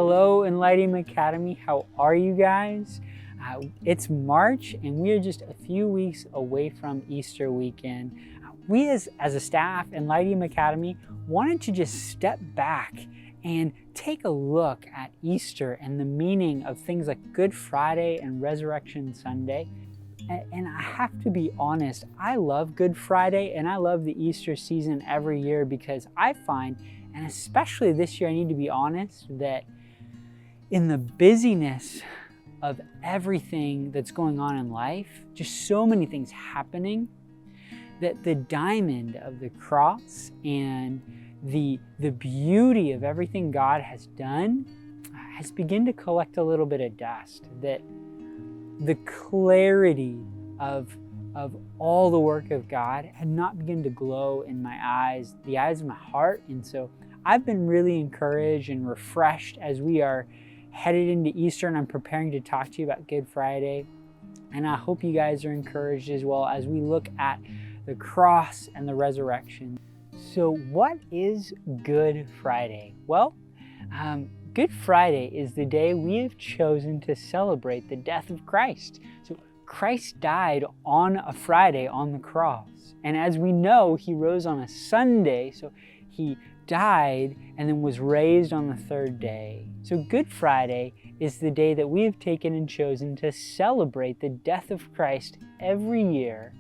Hello, Enlightenment Academy. How are you guys? It's March, and we are just a few weeks away from Easter weekend. We as a staff, Enlightenment Academy, wanted to just step back and take a look at Easter and the meaning of things like Good Friday and Resurrection Sunday. And I have to be honest, I love Good Friday and I love the Easter season every year because I find, and especially this year I need to be honest, that in the busyness of everything that's going on in life, just so many things happening, that the diamond of the cross and the beauty of everything God has done has begun to collect a little bit of dust. That the clarity of all the work of God had not begun to glow in my eyes, the eyes of my heart. And so I've been really encouraged and refreshed as we are headed into Easter, and I'm preparing to talk to you about Good Friday. And I hope you guys are encouraged as well as we look at the cross and the resurrection. So what is Good Friday? Well, Good Friday is the day we have chosen to celebrate the death of Christ. So Christ died on a Friday on the cross. And as we know, he rose on a Sunday. So he died and then was raised on the third day. So Good Friday is the day that we have taken and chosen to celebrate the death of Christ every year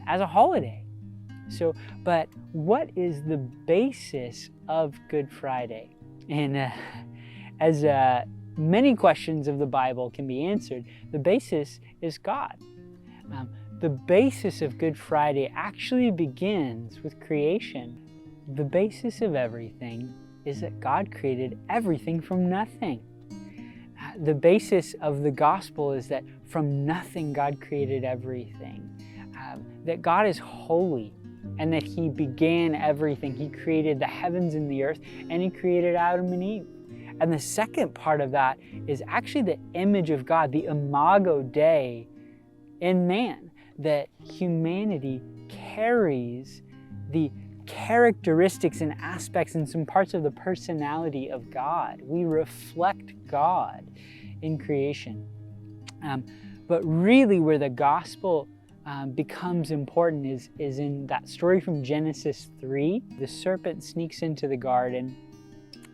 as a holiday. So, but what is the basis of Good Friday? And as many questions of the Bible can be answered, the basis is God. The basis of Good Friday actually begins with creation. The basis of everything is that God created everything from nothing. The basis of the gospel is that from nothing God created everything. That God is holy and that he began everything. He created the heavens and the earth, and he created Adam and Eve. And the second part of that is actually the image of God, the imago Dei in man, that humanity carries the characteristics and aspects and some parts of the personality of God. We reflect God in creation. But really where the gospel becomes important is in that story from Genesis 3. The serpent sneaks into the garden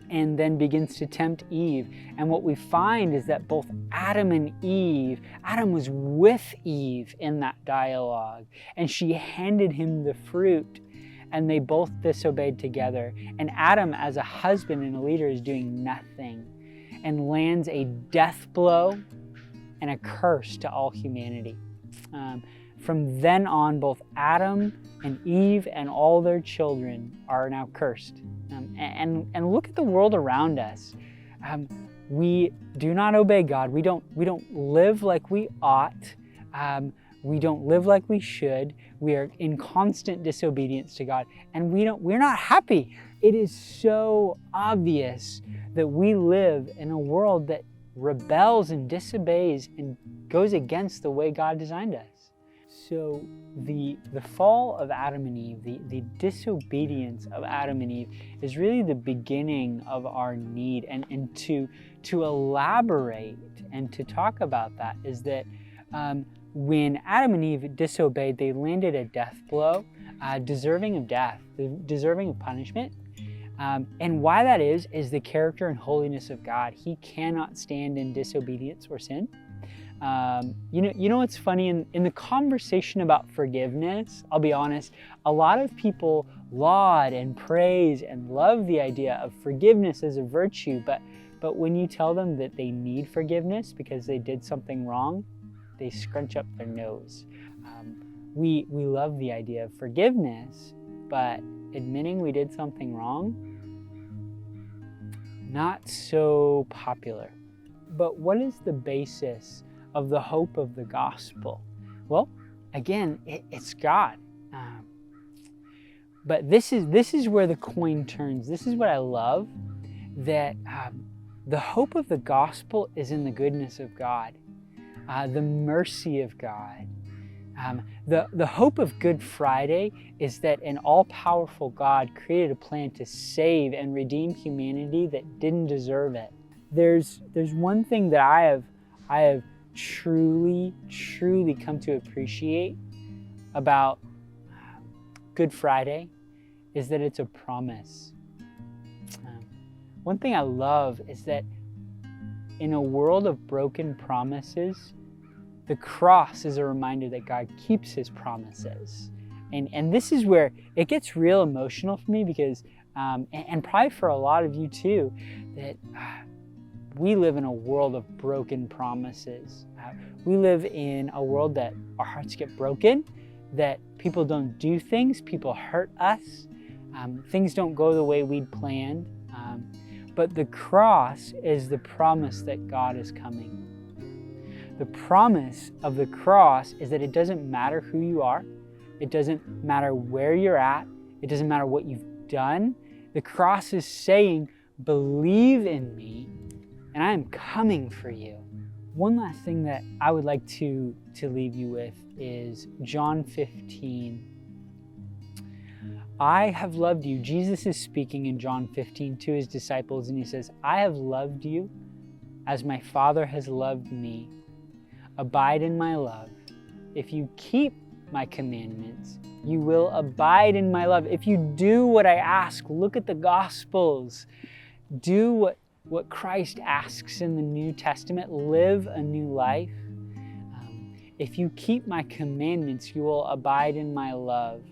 and then begins to tempt Eve. And what we find is that both Adam and Eve, Adam was with Eve in that dialogue, and she handed him the fruit, and they both disobeyed together. And Adam, as a husband and a leader, is doing nothing and lands a death blow and a curse to all humanity. From then on, both Adam and Eve and all their children are now cursed. And look at the world around us. We do not obey God. We don't live like we ought. We don't live like we should. We are in constant disobedience to God, and we're not happy. It is so obvious that we live in a world that rebels and disobeys and goes against the way God designed us. So the fall of Adam and Eve, the disobedience of Adam and Eve is really the beginning of our need. And to elaborate and to talk about that is that when Adam and Eve disobeyed, they landed a death blow, deserving of death, deserving of punishment. And why that is the character and holiness of God. He cannot stand in disobedience or sin. You know what's funny? In the conversation about forgiveness, I'll be honest, a lot of people laud and praise and love the idea of forgiveness as a virtue, but when you tell them that they need forgiveness because they did something wrong, they scrunch up their nose. We love the idea of forgiveness, but admitting we did something wrong, not so popular. But what is the basis of the hope of the gospel? Well, again, it's God. But this is where the coin turns. This is what I love, that the hope of the gospel is in the goodness of God, the mercy of God, The hope of Good Friday is that an all-powerful God created a plan to save and redeem humanity that didn't deserve it. There's one thing that I have truly come to appreciate about Good Friday is that it's a promise. One thing I love is that in a world of broken promises, the cross is a reminder that God keeps his promises. And this is where it gets real emotional for me because, and probably for a lot of you too, that we live in a world of broken promises. We live in a world that our hearts get broken, that people don't do things, people hurt us, things don't go the way we'd planned. But the cross is the promise that God is coming. The promise of the cross is that it doesn't matter who you are. It doesn't matter where you're at. It doesn't matter what you've done. The cross is saying, believe in me and I am coming for you. One last thing that I would like to leave you with is John 15. I have loved you. Jesus is speaking in John 15 to his disciples, and he says, I have loved you as my Father has loved me. Abide in my love. If you keep my commandments, you will abide in my love. If you do what I ask, look at the Gospels. Do what Christ asks in the New Testament. Live a new life. If you keep my commandments, you will abide in my love.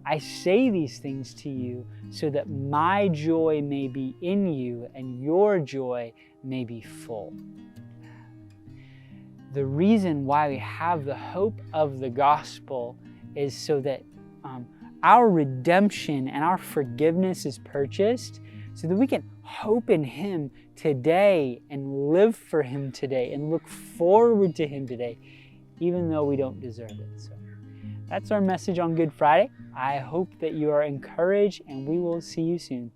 I say these things to you so that my joy may be in you and your joy may be full. The reason why we have the hope of the gospel is so that our redemption and our forgiveness is purchased so that we can hope in him today and live for him today and look forward to him today, even though we don't deserve it. So that's our message on Good Friday. I hope that you are encouraged, and we will see you soon.